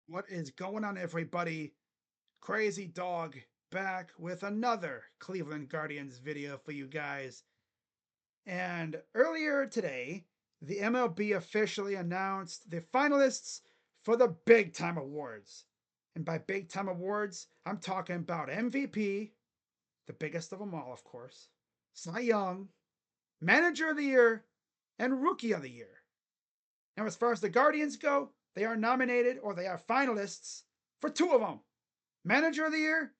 What is going on, everybody? Crazy Dog back with another Cleveland Guardians video for you guys. And earlier today, the MLB officially announced the finalists for the Big Time Awards. And by Big Time Awards, I'm talking about MVP, the biggest of them all, of course, Cy Young, Manager of the Year, and Rookie of the Year. Now, as far as the Guardians go, they are nominated or they are finalists for two of them, Manager of the Year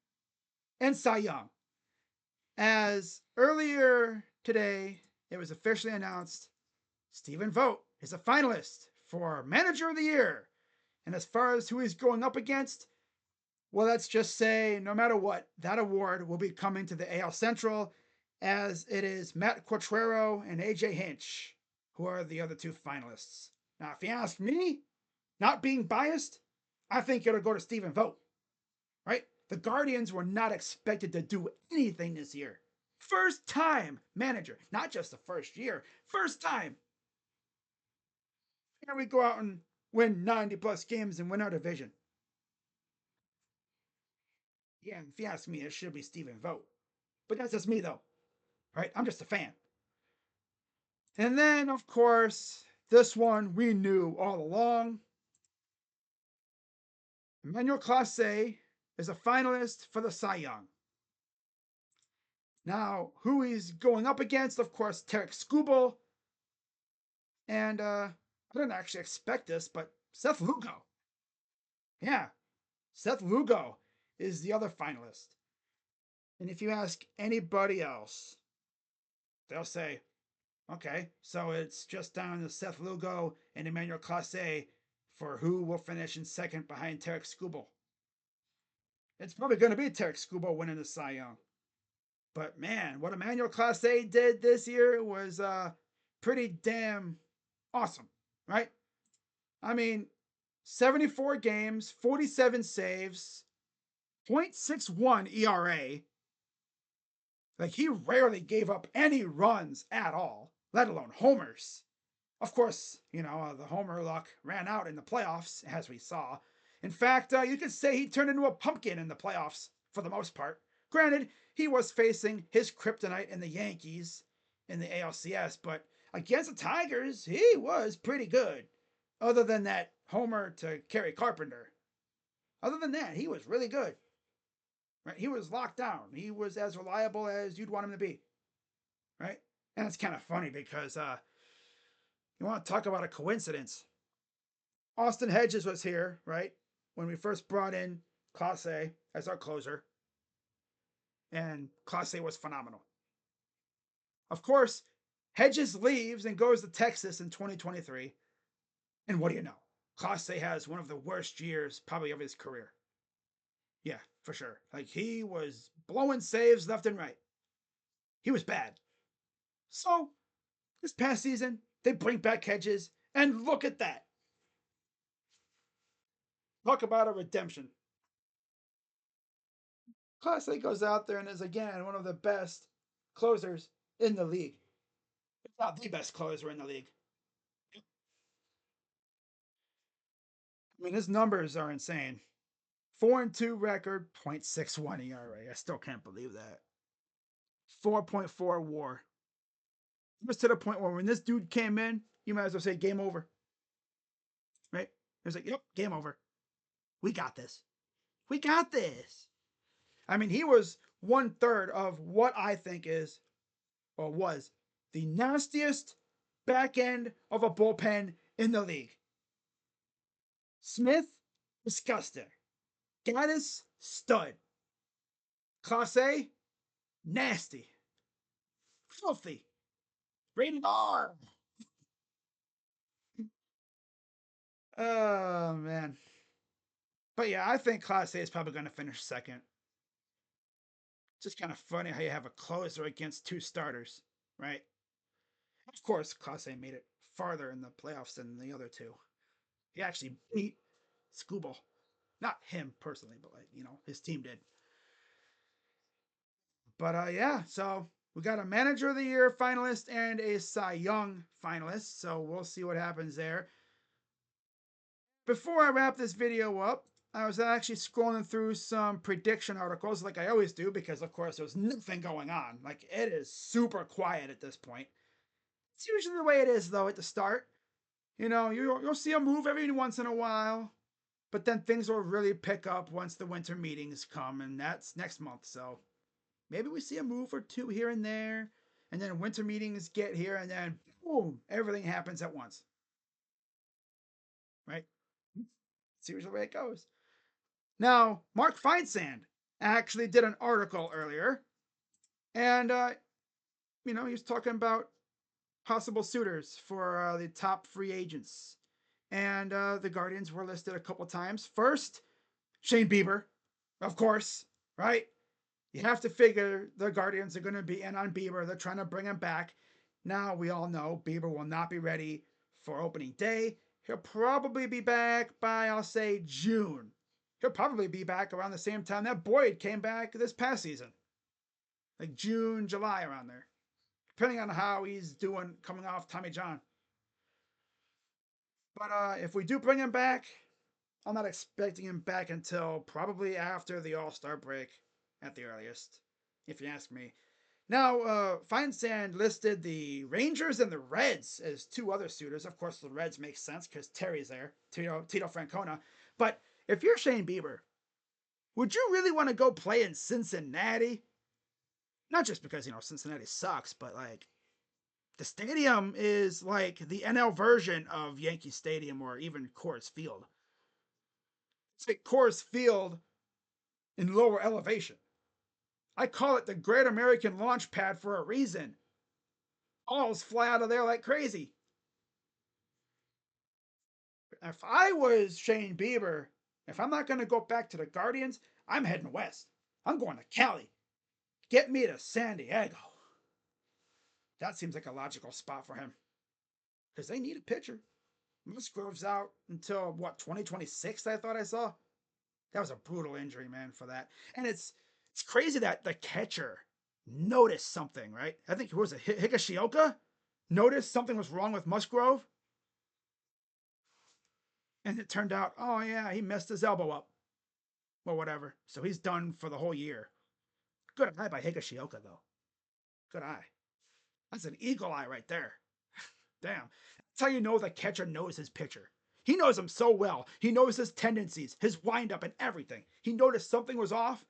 and Cy Young. As earlier today, it was officially announced Stephen Vogt is a finalist for Manager of the Year. And as far as who he's going up against, well, let's just say no matter what, that award will be coming to the AL Central, as it is Matt Quatrero and AJ Hinch who are the other two finalists. Now, if you ask me, not being biased, I think it'll go to Stephen Vogt, right? The Guardians were not expected to do anything this year. First time manager, not just the first year, first time. Here we go out and win 90 plus games and win our division. Yeah, if you ask me, it should be Stephen Vogt. But that's just me, though, right? I'm just a fan. And then, of course, this one we knew all along. Emmanuel Clase is a finalist for the Cy Young. Now, who he's going up against, of course, Tarek Skubal. And I didn't actually expect this, but Seth Lugo. Yeah, Seth Lugo is the other finalist. And if you ask anybody else, they'll say, okay, so it's just down to Seth Lugo and Emmanuel Clase for who will finish in second behind Tarek Skubal. It's probably going to be Tarek Skubal winning the Cy Young. But man, what Emmanuel Clase did this year was pretty damn awesome, right? I mean, 74 games, 47 saves, 0.61 ERA. Like, he rarely gave up any runs at all, let alone homers. Of course, the homer luck ran out in the playoffs, as we saw. In fact, you could say he turned into a pumpkin in the playoffs for the most part. Granted, he was facing his kryptonite in the Yankees in the ALCS, but against the Tigers, he was pretty good. Other than that homer to Kerry Carpenter. Other than that, he was really good. Right? He was locked down. He was as reliable as you'd want him to be. Right? And it's kind of funny because you want to talk about a coincidence. Austin Hedges was here, right? When we first brought in Clase as our closer. And Clase was phenomenal. Of course, Hedges leaves and goes to Texas in 2023. And what do you know? Clase has one of the worst years probably of his career. Yeah, for sure. Like, he was blowing saves left and right. He was bad. So, this past season, they bring back Hedges, and look at that. Talk about a redemption. Clase goes out there and is again one of the best closers in the league. If not the best closer in the league. I mean, his numbers are insane. 4-2 record, 0.61 ERA. I still can't believe that. 4.4 WAR. It was to the point where when this dude came in, you might as well say game over. Right? It was like, yep, game over. We got this. We got this. I mean, he was 1/3 of what I think is, or was, the nastiest back end of a bullpen in the league. Smith, disgusting. Gaddis, stud. Clase, nasty. Filthy. Rated R. Oh, man. But yeah, I think Clase is probably going to finish second. It's just kind of funny how you have a closer against two starters, right? Of course, Clase made it farther in the playoffs than the other two. He actually beat Scooble. Not him personally, but his team did. But yeah, so we got a Manager of the Year finalist and a Cy Young finalist. So we'll see what happens there. before I wrap this video up, I was actually scrolling through some prediction articles like I always do because, of course, there's nothing going on. Like, it is super quiet at this point. It's usually the way it is, though, at the start. You know, you'll see a move every once in a while, but then things will really pick up once the winter meetings come, and that's next month. So maybe we see a move or two here and there, and then winter meetings get here, and then boom, everything happens at once. Right? It's usually the way it goes. Now, Mark Feinsand actually did an article earlier, and he was talking about possible suitors for the top free agents, and the Guardians were listed a couple times. First, Shane Bieber, of course, right? You have to figure the Guardians are going to be in on Bieber. They're trying to bring him back. Now we all know Bieber will not be ready for opening day. He'll probably be back by, I'll say, June. He'll probably be back around the same time that Boyd came back this past season. Like June, July, around there. Depending on how he's doing coming off Tommy John. But if we do bring him back, I'm not expecting him back until probably after the All-Star break at the earliest, if you ask me. Now, Feinsand listed the Rangers and the Reds as two other suitors. Of course, the Reds make sense because Terry's there, Tito Francona. But if you're Shane Bieber, would you really want to go play in Cincinnati? Not just because, Cincinnati sucks, but like the stadium is like the NL version of Yankee Stadium or even Coors Field. It's like Coors Field in lower elevation. I call it the Great American Launch Pad for a reason. Balls fly out of there like crazy. If I was Shane Bieber, if I'm not going to go back to the Guardians, I'm heading west. I'm going to Cali. Get me to San Diego. That seems like a logical spot for him because they need a pitcher. Musgrove's out until what 2026? I thought I saw. That was a brutal injury, man, for that. And it's crazy that the catcher noticed something, right? I think it was Higashioka noticed something was wrong with Musgrove, and it turned out, oh yeah, he messed his elbow up or whatever. So he's done for the whole year. Good eye by Higashioka though. Good eye. That's an eagle eye right there. Damn. That's how you know the catcher knows his pitcher. He knows him so well. He knows his tendencies, his windup, and everything. He noticed something was off,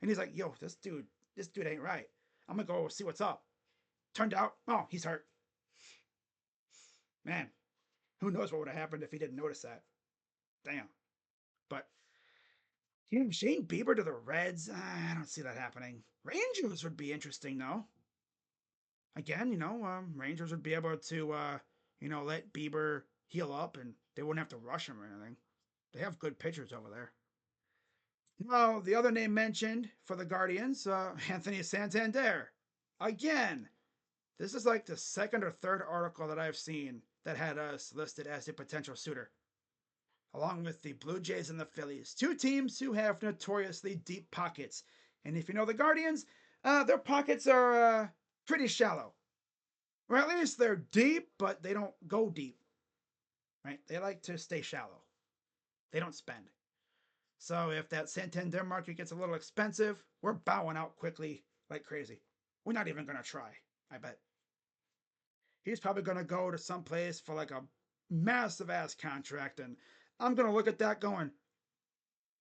and he's like, "Yo, this dude ain't right. I'm gonna go see what's up." Turned out, oh, he's hurt. Man, who knows what would have happened if he didn't notice that? Damn. But Shane Bieber to the Reds, I don't see that happening. Rangers would be interesting though. Again, Rangers would be able to, let Bieber heal up, and they wouldn't have to rush him or anything. They have good pitchers over there. Well, the other name mentioned for the Guardians, Anthony Santander. Again, this is like the second or third article that I've seen that had us listed as a potential suitor, along with the Blue Jays and the Phillies, two teams who have notoriously deep pockets. And if you know the Guardians, their pockets are pretty shallow. Or at least they're deep, but they don't go deep. Right? They like to stay shallow. They don't spend. So if that Santander market gets a little expensive, we're bowing out quickly like crazy. We're not even going to try, I bet. He's probably going to go to some place for like a massive ass contract, and I'm going to look at that going,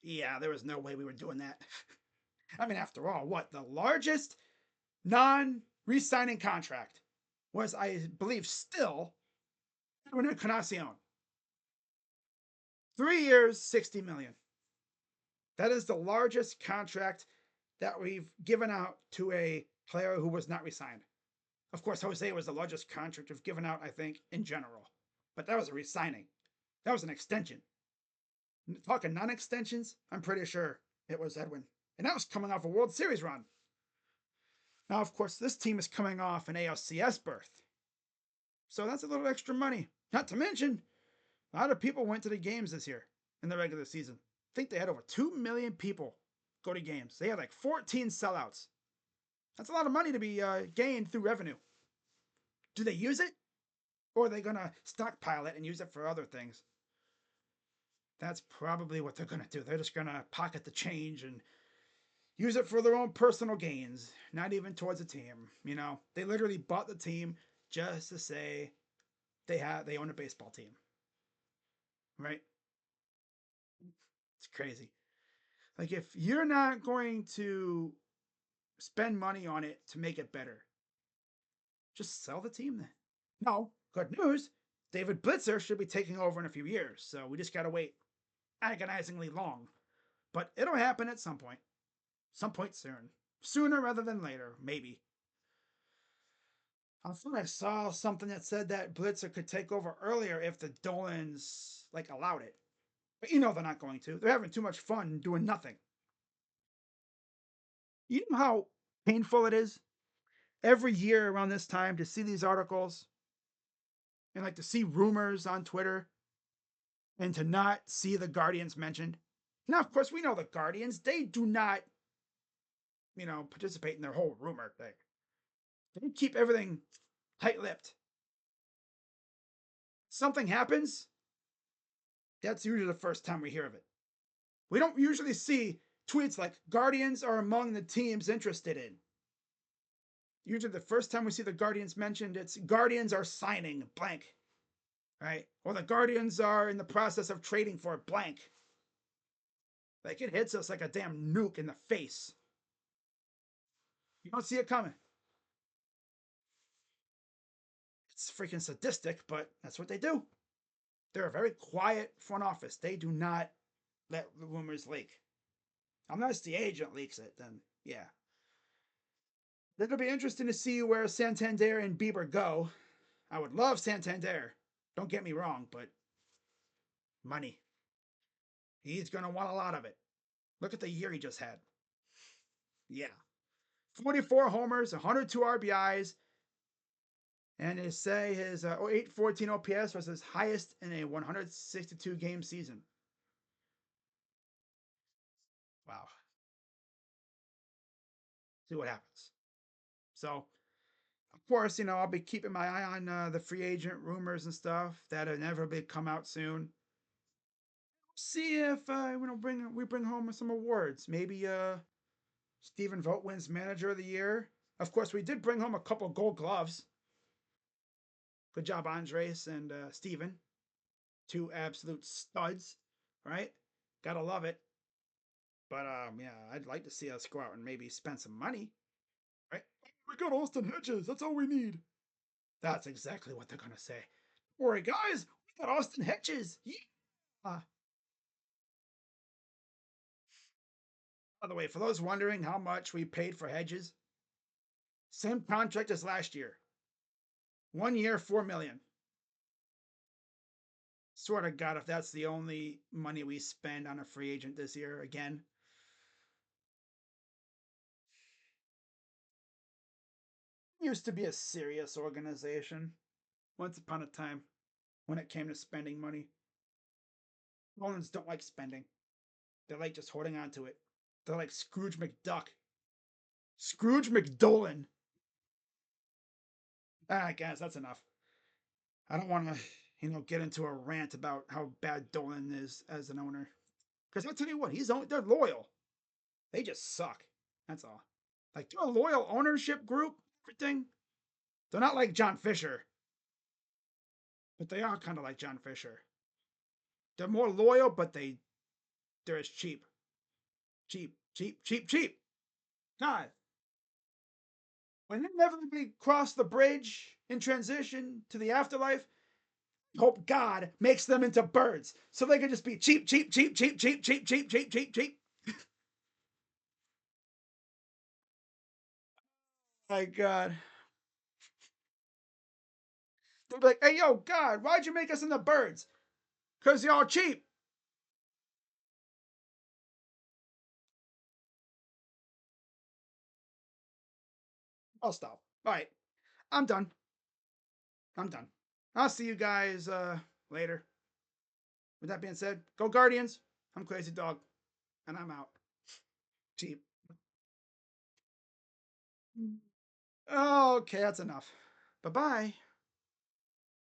yeah, there was no way we were doing that. I mean, after all, what? The largest non re signing contract was, I believe, still Edwin Encarnacion. 3 years, 60 million. That is the largest contract that we've given out to a player who was not re-signed. Of course, Jose was the largest contract we've given out, I think, in general. But that was a re-signing. That was an extension. Talking non-extensions, I'm pretty sure it was Edwin. And that was coming off a World Series run. Now, of course, this team is coming off an ALCS berth. So that's a little extra money. Not to mention, a lot of people went to the games this year in the regular season. I think they had over 2 million people go to games. They had like 14 sellouts. That's a lot of money to be gained through revenue. Do they use it? Or are they going to stockpile it and use it for other things? That's probably what they're going to do. They're just going to pocket the change and use it for their own personal gains, not even towards the team. You know, they literally bought the team just to say they own a baseball team, right? It's crazy. Like if you're not going to spend money on it to make it better, just sell the team then. No, good news. David Blitzer should be taking over in a few years, so we just gotta wait agonizingly long. But it'll happen at some point soon, sooner rather than later, maybe. I thought I saw something that said that Blitzer could take over earlier if the Dolans like allowed it, but you know they're not going to. They're having too much fun doing nothing. You know how painful it is every year around this time to see these articles and like to see rumors on Twitter and to not see the Guardians mentioned. Now, of course, we know the Guardians, they do not, participate in their whole rumor thing. They keep everything tight lipped. Something happens, that's usually the first time we hear of it. We don't usually see tweets like Guardians are among the teams interested in. Usually the first time we see the Guardians mentioned, it's Guardians are signing blank, right? Or the Guardians are in the process of trading for blank. Like it hits us like a damn nuke in the face. You don't see it coming. It's freaking sadistic, but that's what they do. They're a very quiet front office. They do not let the rumors leak. Unless the agent leaks it, then yeah. It'll be interesting to see where Santander and Bieber go. I would love Santander. Don't get me wrong, but money. He's going to want a lot of it. Look at the year he just had. Yeah. 44 homers, 102 RBIs, and his 814 OPS was his highest in a 162 game season. Wow. See what happens. So, of course, I'll be keeping my eye on the free agent rumors and stuff that inevitably come out soon. See if we bring home some awards. Maybe Stephen Vogt wins Manager of the Year. Of course, we did bring home a couple Gold Gloves. Good job, Andres and Steven. Two absolute studs, right? Gotta love it. But yeah, I'd like to see us go out and maybe spend some money, right? We got Austin Hedges. That's all we need. That's exactly what they're gonna say. Don't worry, guys. We got Austin Hedges. Yeah. By the way, for those wondering how much we paid for Hedges, same contract as last year. 1 year, $4 million. Swear to God, if that's the only money we spend on a free agent this year again. Used to be a serious organization once upon a time when it came to spending money. Rollins don't like spending. They like just holding on to it. They're like Scrooge McDuck. Scrooge McDolan. I guess that's enough. I don't want to, get into a rant about how bad Dolan is as an owner. Because I'll tell you what, they're loyal. They just suck. That's all. Like they're a loyal ownership group, everything. They're not like John Fisher, but they are kind of like John Fisher. They're more loyal, but they're as cheap. Cheap, cheap, cheap, cheap. God. When they inevitably cross the bridge in transition to the afterlife, hope God makes them into birds so they can just be cheap, cheap, cheap, cheap, cheap, cheap, cheap, cheap, cheap, cheap. My God. They'll be like, hey, yo, God, why'd you make us into birds? Because y'all cheap. I'll stop. All right. I'm done. I'm done. I'll see you guys later. With that being said, go Guardians. I'm Crazy Dog, and I'm out. Cheap. Okay, that's enough. Bye bye.